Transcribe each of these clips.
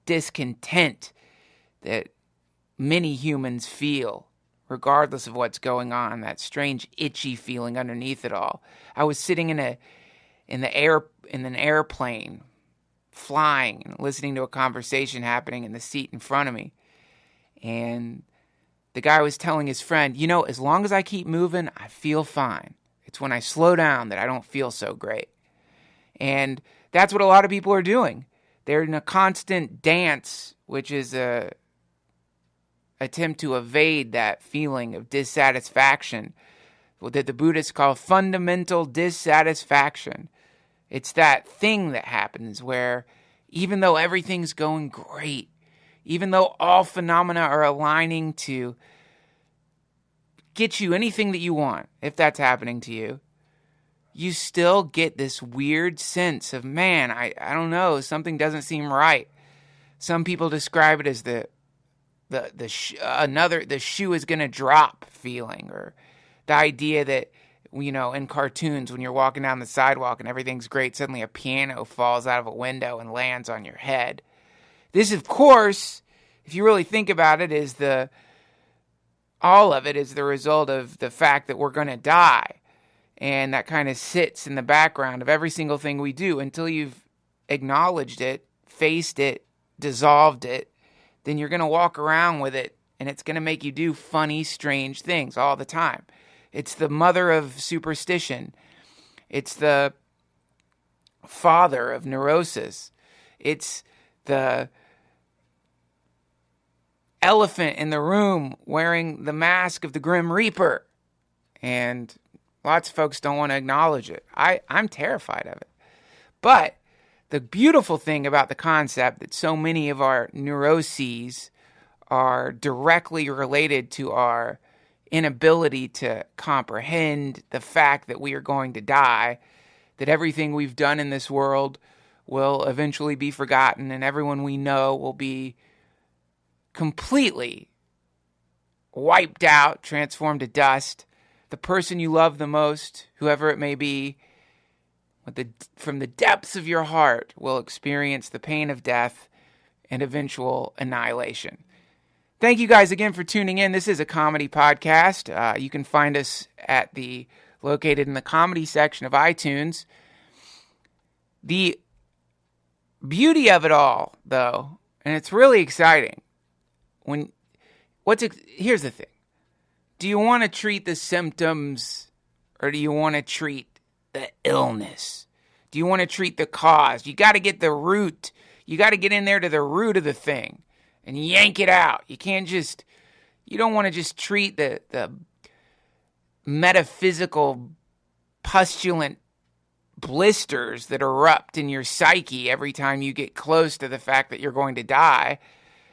discontent that many humans feel, regardless of what's going on, that strange itchy feeling underneath it all. I was sitting in an airplane, flying and listening to a conversation happening in the seat in front of me. And the guy was telling his friend, as long as I keep moving, I feel fine. It's when I slow down that I don't feel so great. And that's what a lot of people are doing. They're in a constant dance, which is a attempt to evade that feeling of dissatisfaction, that the Buddhists call fundamental dissatisfaction. It's that thing that happens where even though everything's going great, even though all phenomena are aligning to get you anything that you want, if that's happening to you, you still get this weird sense of, man, I don't know, something doesn't seem right. Some people describe it as the shoe is going to drop feeling, or the idea that, in cartoons, when you're walking down the sidewalk and everything's great, suddenly a piano falls out of a window and lands on your head. This, of course, if you really think about it, all of it is the result of the fact that we're going to die. And that kind of sits in the background of every single thing we do until you've acknowledged it, faced it, dissolved it. Then you're going to walk around with it, and it's going to make you do funny, strange things all the time. It's the mother of superstition. It's the father of neurosis. It's the elephant in the room wearing the mask of the Grim Reaper. And lots of folks don't want to acknowledge it. I'm terrified of it. But the beautiful thing about the concept that so many of our neuroses are directly related to our inability to comprehend the fact that we are going to die, that everything we've done in this world will eventually be forgotten, and everyone we know will be completely wiped out, transformed to dust. The person you love the most, whoever it may be, from the depths of your heart will experience the pain of death and eventual annihilation. Thank you guys again for tuning in. This is a comedy podcast. You can find us located in the comedy section of iTunes. The beauty of it all, though, and it's really exciting. Here's the thing. Do you want to treat the symptoms, or do you want to treat the illness? Do you want to treat the cause? You got to get the root. You got to get in there to the root of the thing and yank it out. You don't want to just treat the metaphysical pustulant blisters that erupt in your psyche every time you get close to the fact that you're going to die.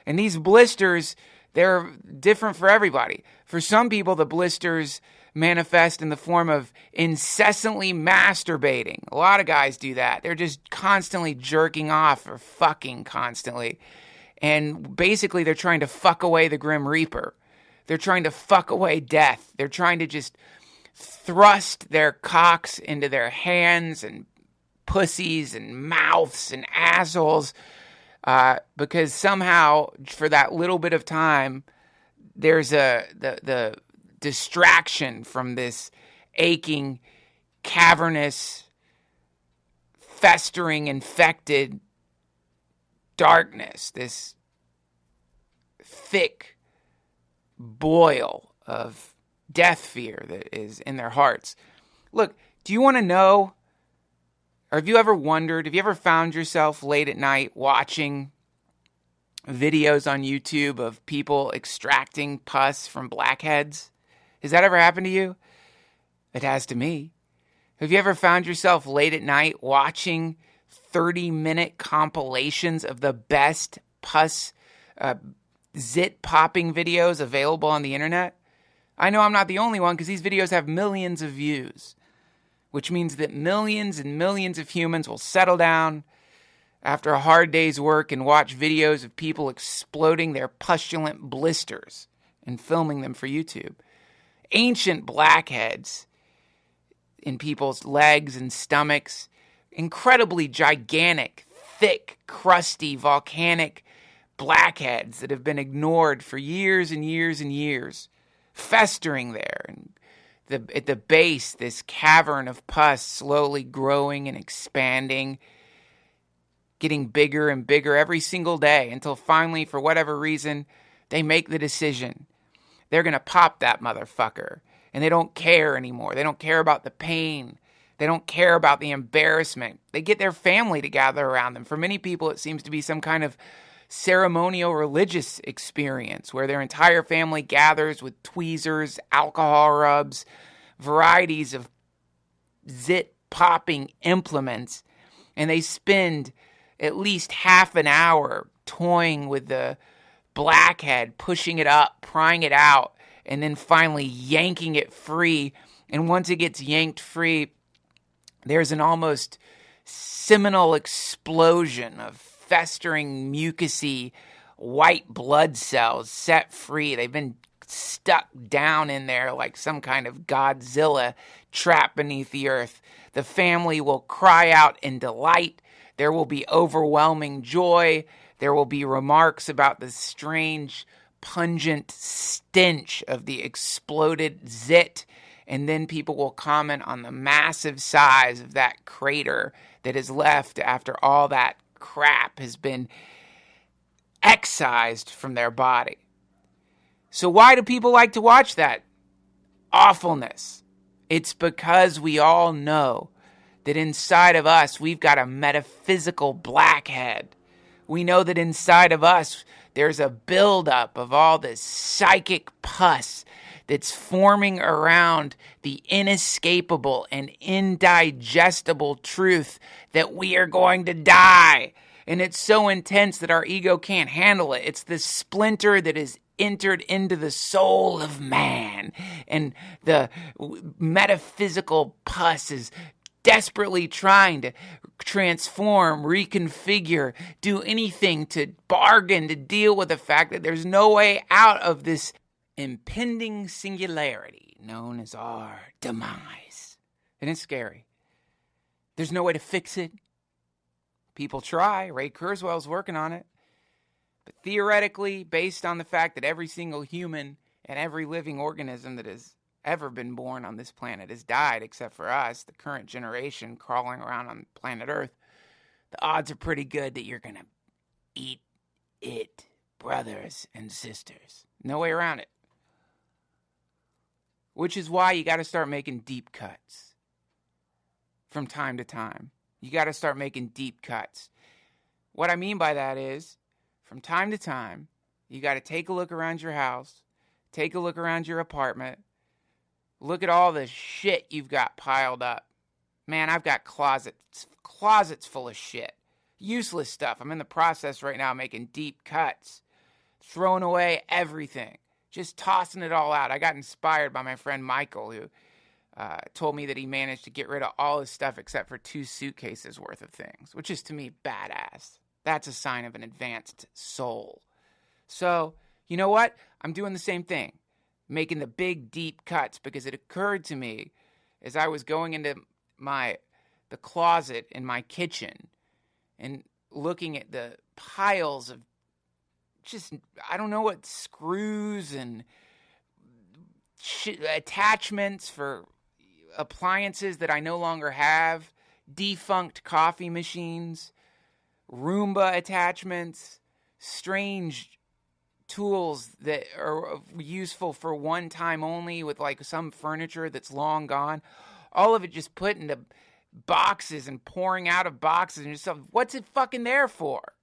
And these blisters, they're different for everybody. For some people, the blisters manifest in the form of incessantly masturbating. A lot of guys do that. They're just constantly jerking off or fucking constantly. And basically, they're trying to fuck away the Grim Reaper. They're trying to fuck away death. They're trying to just thrust their cocks into their hands and pussies and mouths and assholes. Because somehow, for that little bit of time, there's the distraction from this aching, cavernous, festering, infected darkness, this thick boil of death fear that is in their hearts. Look, do you want to know, or have you ever found yourself late at night watching videos on YouTube of people extracting pus from blackheads? Has that ever happened to you? It has to me. Have you ever found yourself late at night watching 30-minute compilations of the best pus zit popping videos available on the internet? I know I'm not the only one, because these videos have millions of views, which means that millions and millions of humans will settle down after a hard day's work and watch videos of people exploding their pustulant blisters and filming them for YouTube. Ancient blackheads in people's legs and stomachs, incredibly gigantic, thick, crusty, volcanic blackheads that have been ignored for years and years and years, festering there. And at the base, this cavern of pus slowly growing and expanding, getting bigger and bigger every single day until finally, for whatever reason, they make the decision. They're going to pop that motherfucker. And they don't care anymore. They don't care about the pain. They don't care about the embarrassment. They get their family to gather around them. For many people, it seems to be some kind of ceremonial religious experience where their entire family gathers with tweezers, alcohol rubs, varieties of zit-popping implements, and they spend at least half an hour toying with the blackhead, pushing it up, prying it out, and then finally yanking it free. And once it gets yanked free, there's an almost seminal explosion of festering, mucousy, white blood cells set free. They've been stuck down in there like some kind of Godzilla trapped beneath the earth. The family will cry out in delight. There will be overwhelming joy. There will be remarks about the strange, pungent stench of the exploded zit. And then people will comment on the massive size of that crater that is left after all that crap has been excised from their body. So why do people like to watch that awfulness? It's because we all know that inside of us, we've got a metaphysical blackhead. We know that inside of us, there's a buildup of all this psychic pus that's forming around the inescapable and indigestible truth that we are going to die. And it's so intense that our ego can't handle it. It's the splinter that is entered into the soul of man. And the metaphysical pus is desperately trying to transform, reconfigure, do anything to bargain, to deal with the fact that there's no way out of this impending singularity known as our demise. And it's scary. There's no way to fix it. People try. Ray Kurzweil's working on it. But theoretically, based on the fact that every single human and every living organism that has ever been born on this planet has died, except for us, the current generation crawling around on planet Earth, the odds are pretty good that you're going to eat it, brothers and sisters. No way around it. Which is why you got to start making deep cuts from time to time. You got to start making deep cuts. What I mean by that is, from time to time, you got to take a look around your house, take a look around your apartment, look at all the shit you've got piled up. Man, I've got closets full of shit. Useless stuff. I'm in the process right now making deep cuts, throwing away everything. Just tossing it all out. I got inspired by my friend Michael, who told me that he managed to get rid of all his stuff except for 2 suitcases worth of things, which is, to me, badass. That's a sign of an advanced soul. So, you know what? I'm doing the same thing, making the big, deep cuts, because it occurred to me as I was going into the closet in my kitchen and looking at the piles of just, I don't know what, screws and attachments for appliances that I no longer have, defunct coffee machines, Roomba attachments, strange tools that are useful for one time only with like some furniture that's long gone. All of it just put into boxes and pouring out of boxes and just, what's it fucking there for?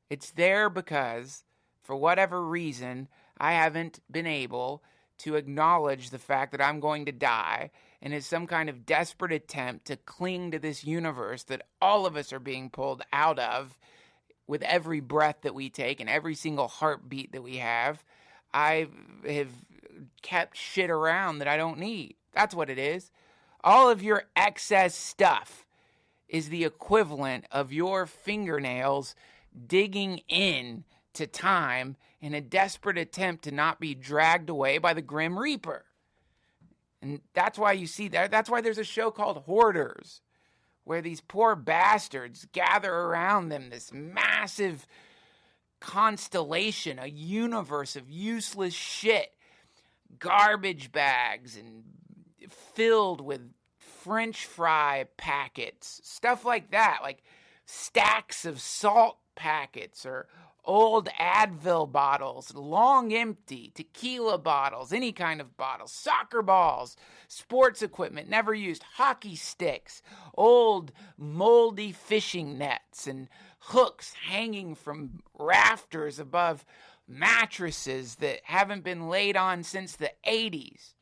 It's there because, for whatever reason, I haven't been able to acknowledge the fact that I'm going to die, and it's some kind of desperate attempt to cling to this universe that all of us are being pulled out of with every breath that we take and every single heartbeat that we have. I have kept shit around that I don't need. That's what it is. All of your excess stuff is the equivalent of your fingernails digging in to time in a desperate attempt to not be dragged away by the Grim Reaper. And that's why you see that. That's why there's a show called Hoarders, where these poor bastards gather around them this massive constellation, a universe of useless shit. Garbage bags and filled with French fry packets, stuff like that, like stacks of salt packets or old Advil bottles, long empty, tequila bottles, any kind of bottles, soccer balls, sports equipment never used, hockey sticks, old moldy fishing nets, and hooks hanging from rafters above mattresses that haven't been laid on since the 80s.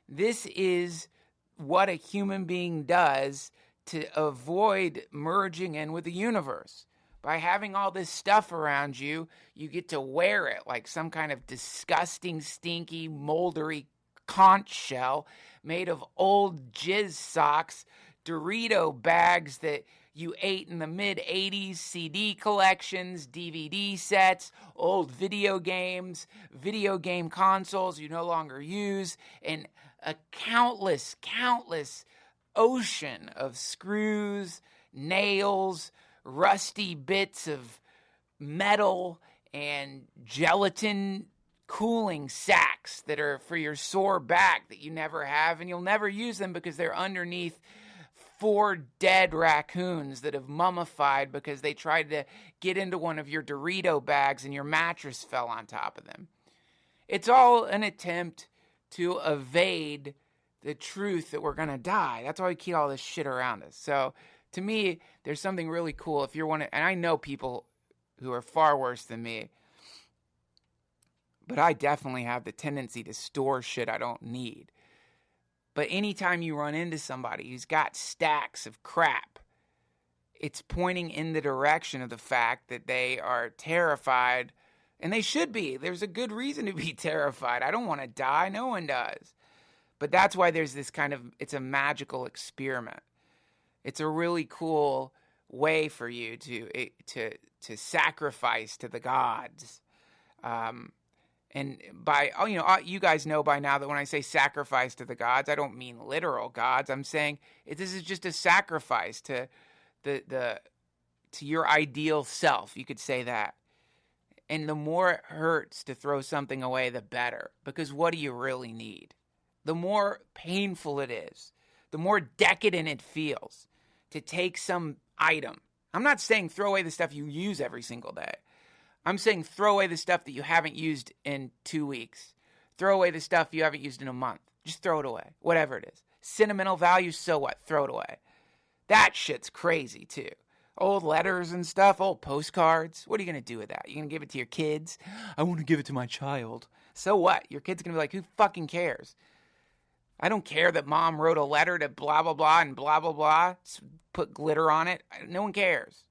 This is what a human being does to avoid merging in with the universe. By having all this stuff around you, you get to wear it like some kind of disgusting, stinky, moldery conch shell made of old jizz socks, Dorito bags that you ate in the mid-'80s, CD collections, DVD sets, old video games, video game consoles you no longer use, and a countless ocean of screws, nails, rusty bits of metal, and gelatin cooling sacks that are for your sore back that you never have, and you'll never use them because they're underneath 4 dead raccoons that have mummified because they tried to get into one of your Dorito bags and your mattress fell on top of them. It's all an attempt to evade the truth that we're going to die. That's why we keep all this shit around us. So to me, there's something really cool. If you're one, and I know people who are far worse than me, but I definitely have the tendency to store shit I don't need. But anytime you run into somebody who's got stacks of crap, it's pointing in the direction of the fact that they are terrified, and they should be. There's a good reason to be terrified. I don't want to die. No one does. But that's why there's this kind of, it's a magical experiment. It's a really cool way for you to sacrifice to the gods. And you guys know by now that when I say sacrifice to the gods, I don't mean literal gods. I'm saying this is just a sacrifice to to your ideal self. You could say that. And the more it hurts to throw something away, the better. Because what do you really need? The more painful it is, the more decadent it feels to take some item. I'm not saying throw away the stuff you use every single day. I'm saying throw away the stuff that you haven't used in 2 weeks. Throw away the stuff you haven't used in a month. Just throw it away. Whatever it is. Sentimental value, so what? Throw it away. That shit's crazy too. Old letters and stuff, old postcards. What are you going to do with that? You going to give it to your kids? I want to give it to my child. So what? Your kid's going to be like, who fucking cares? I don't care that mom wrote a letter to blah, blah, blah, and blah, blah, blah. Put glitter on it. No one cares.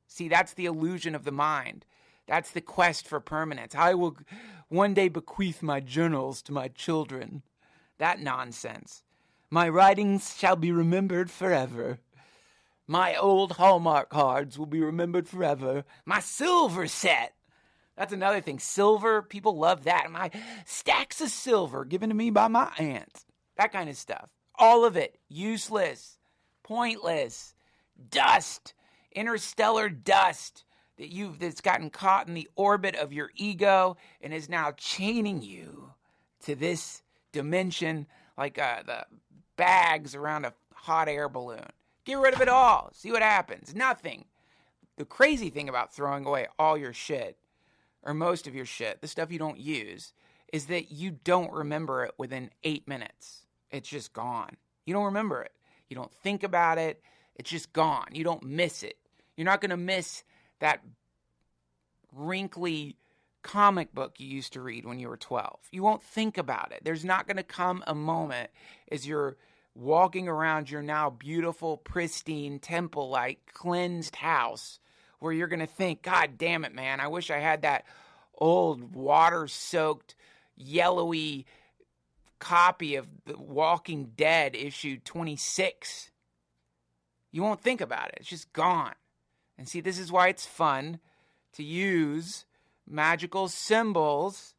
See, that's the illusion of the mind. That's the quest for permanence. I will one day bequeath my journals to my children. That nonsense. My writings shall be remembered forever. My old Hallmark cards will be remembered forever. My silver set. That's another thing. Silver, people love that. My stacks of silver given to me by my aunt. That kind of stuff. All of it. Useless. Pointless. Dust. Interstellar dust that's gotten caught in the orbit of your ego and is now chaining you to this dimension like the bags around a hot air balloon. Get rid of it all. See what happens. Nothing. The crazy thing about throwing away all your shit, or most of your shit, the stuff you don't use, is that you don't remember it within 8 minutes. It's just gone. You don't remember it. You don't think about it. It's just gone. You don't miss it. You're not going to miss that wrinkly comic book you used to read when you were 12. You won't think about it. There's not going to come a moment as you're walking around your now beautiful, pristine, temple-like, cleansed house where you're going to think, God damn it, man, I wish I had that old water-soaked, yellowy copy of The Walking Dead issue 26. You won't think about it. It's just gone. And see, this is why it's fun to use magical symbols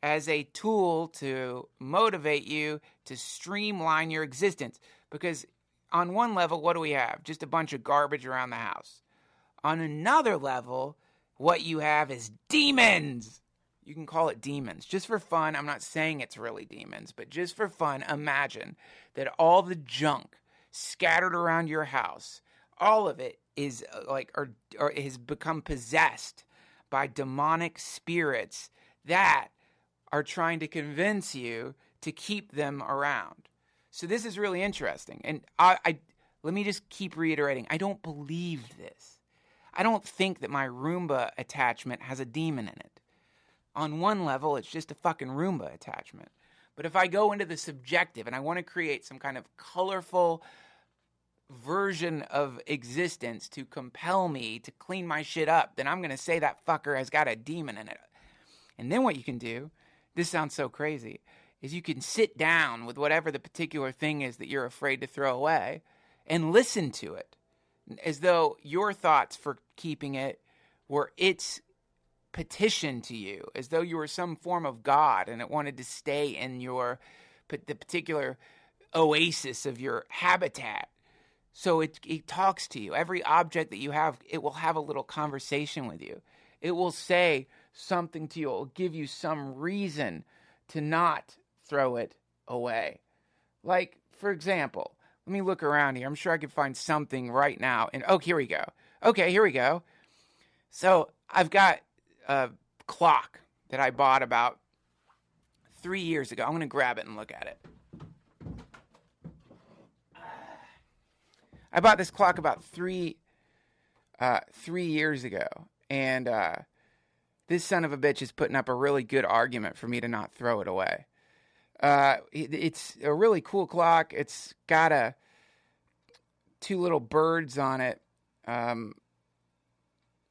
as a tool to motivate you to streamline your existence. Because on one level, what do we have? Just a bunch of garbage around the house. On another level, What you have is demons. You can call it demons. Just for fun, I'm not saying it's really demons, but just for fun, imagine that all the junk scattered around your house, all of it is or has become possessed by demonic spirits that are trying to convince you to keep them around. So this is really interesting. And I let me just keep reiterating. I don't believe this. I don't think that my Roomba attachment has a demon in it. On one level, it's just a fucking Roomba attachment. But if I go into the subjective and I want to create some kind of colorful version of existence to compel me to clean my shit up, then I'm going to say that fucker has got a demon in it. And then what you can do, this sounds so crazy, is you can sit down with whatever the particular thing is that you're afraid to throw away and listen to it as though your thoughts for keeping it were its petition to you, as though you were some form of God and it wanted to stay in the particular oasis of your habitat. So it talks to you. Every object that you have, it will have a little conversation with you. It will say something to you. It will give you some reason to not throw it away. Like, for example, let me look around here. I'm sure I could find something right now. And here we go. Okay, here we go. So I've got a clock that I bought about 3 years ago. I'm going to grab it and look at it. I bought this clock about 3 years ago. And this son of a bitch is putting up a really good argument for me to not throw it away. It's a really cool clock. It's got two little birds on it.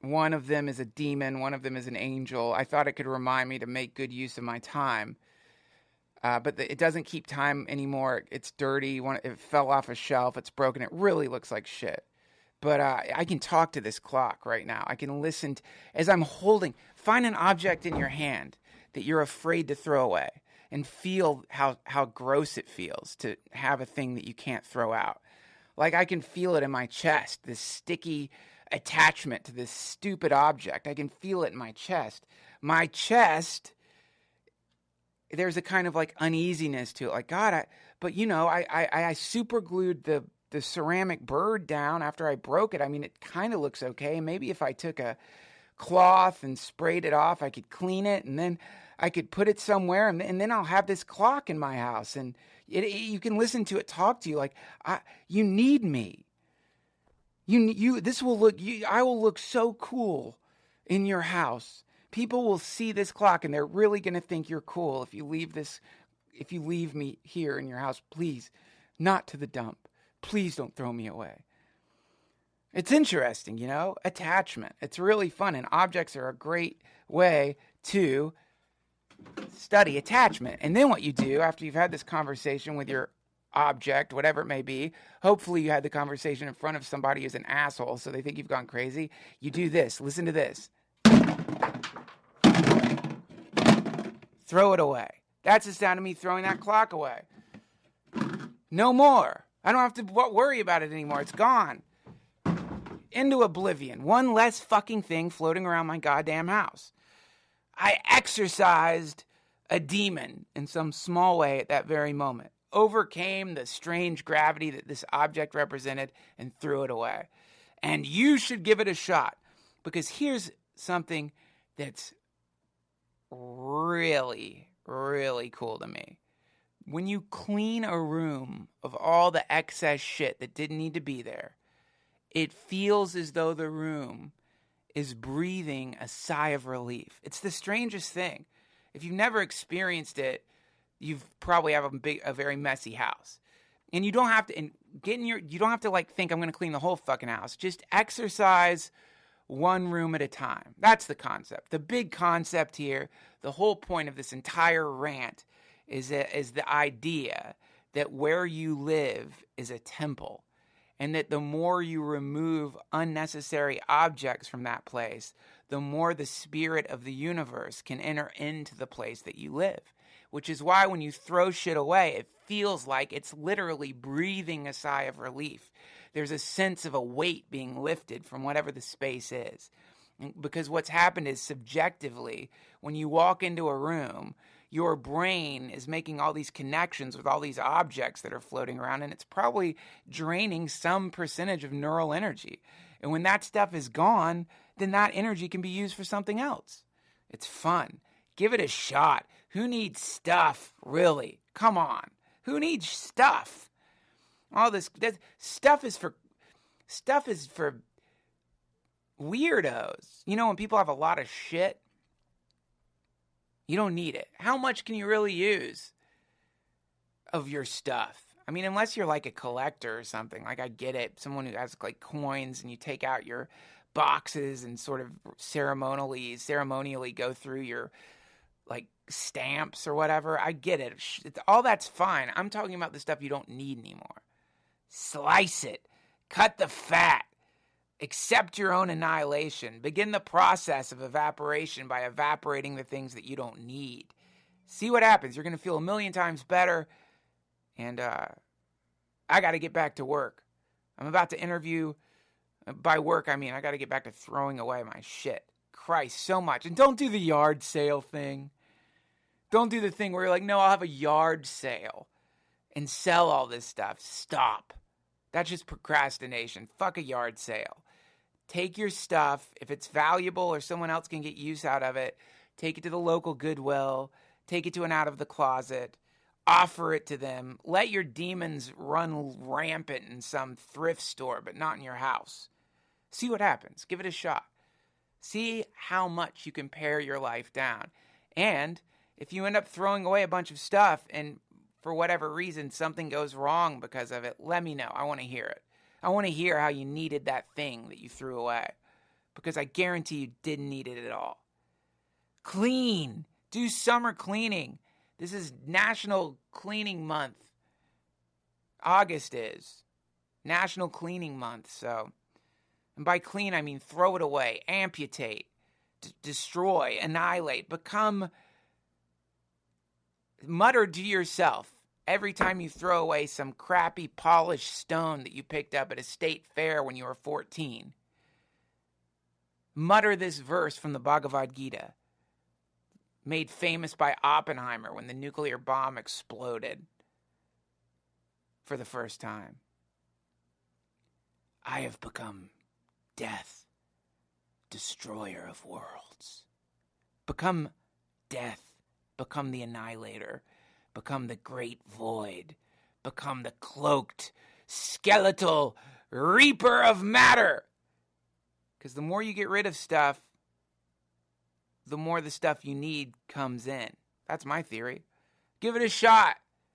One of them is a demon. One of them is an angel. I thought it could remind me to make good use of my time. But it doesn't keep time anymore. It's dirty. It fell off a shelf. It's broken. It really looks like shit. But I can talk to this clock right now. I can listen as I'm find an object in your hand that you're afraid to throw away and feel how gross it feels to have a thing that you can't throw out. Like I can feel it in my chest, this sticky attachment to this stupid object. I can feel it in my chest. My chest, there's a kind of like uneasiness to it. Like, God, I super glued the ceramic bird down after I broke it. I mean, it kind of looks okay. Maybe if I took a cloth and sprayed it off, I could clean it and then I could put it somewhere and then I'll have this clock in my house and you can listen to it talk to you like, you need me. I will look so cool in your house. People will see this clock and they're really going to think you're cool if you leave me here in your house. Please, not to the dump. Please don't throw me away. It's interesting, attachment. It's really fun, and objects are a great way to study attachment. And then what you do after you've had this conversation with your object, whatever it may be, hopefully you had the conversation in front of somebody who's an asshole so they think you've gone crazy. You do this. Listen to this. Throw it away. That's the sound of me throwing that clock away. No more. I don't have to worry about it anymore. It's gone. Into oblivion. One less fucking thing floating around my goddamn house. I exorcised a demon in some small way at that very moment. Overcame the strange gravity that this object represented and threw it away. And you should give it a shot. Because here's something that's really, really cool to me. When you clean a room of all the excess shit that didn't need to be there, it feels as though the room is breathing a sigh of relief. It's the strangest thing. If you've never experienced it, you probably have a very messy house. And you don't have to you don't have to think I'm going to clean the whole fucking house. Just exercise one room at a time. That's the concept. The big concept here, the whole point of this entire rant is the idea that where you live is a temple, and that the more you remove unnecessary objects from that place, the more the spirit of the universe can enter into the place that you live. Which is why when you throw shit away, it feels like it's literally breathing a sigh of relief. There's a sense of a weight being lifted from whatever the space is. Because what's happened is subjectively, when you walk into a room, your brain is making all these connections with all these objects that are floating around, and it's probably draining some percentage of neural energy. And when that stuff is gone, then that energy can be used for something else. It's fun. Give it a shot. Who needs stuff, really? Come on. Who needs stuff? All this stuff is for weirdos. You know, when people have a lot of shit, you don't need it. How much can you really use of your stuff? I mean, unless you're like a collector or something. Like, I get it. Someone who has like coins and you take out your boxes and sort of ceremonially go through your like stamps or whatever. I get it. All that's fine. I'm talking about the stuff you don't need anymore. Slice it. Cut the fat. Accept your own annihilation. Begin the process of evaporation by evaporating the things that you don't need. See what happens. You're going to feel a million times better. And I got to get back to work. I'm about to interview. By work, I mean I got to get back to throwing away my shit. Christ, so much. And don't do the yard sale thing. Don't do the thing where you're like, no, I'll have a yard sale and sell all this stuff. Stop. That's just procrastination. Fuck a yard sale. Take your stuff. If it's valuable or someone else can get use out of it, take it to the local Goodwill. Take it to an out of the closet. Offer it to them. Let your demons run rampant in some thrift store, but not in your house. See what happens. Give it a shot. See how much you can pare your life down. And if you end up throwing away a bunch of stuff and for whatever reason something goes wrong because of it, let me know. I want to hear it. I want to hear how you needed that thing that you threw away. Because I guarantee you didn't need it at all. Clean. Do summer cleaning. This is National Cleaning Month. August is National Cleaning Month. So, and by clean, I mean throw it away, amputate, destroy, annihilate, mutter to yourself every time you throw away some crappy polished stone that you picked up at a state fair when you were 14. Mutter this verse from the Bhagavad Gita, made famous by Oppenheimer when the nuclear bomb exploded for the first time. I have become death, destroyer of worlds. Become death. Become the annihilator. Become the great void. Become the cloaked, skeletal reaper of matter. Because the more you get rid of stuff, the more the stuff you need comes in. That's my theory. Give it a shot.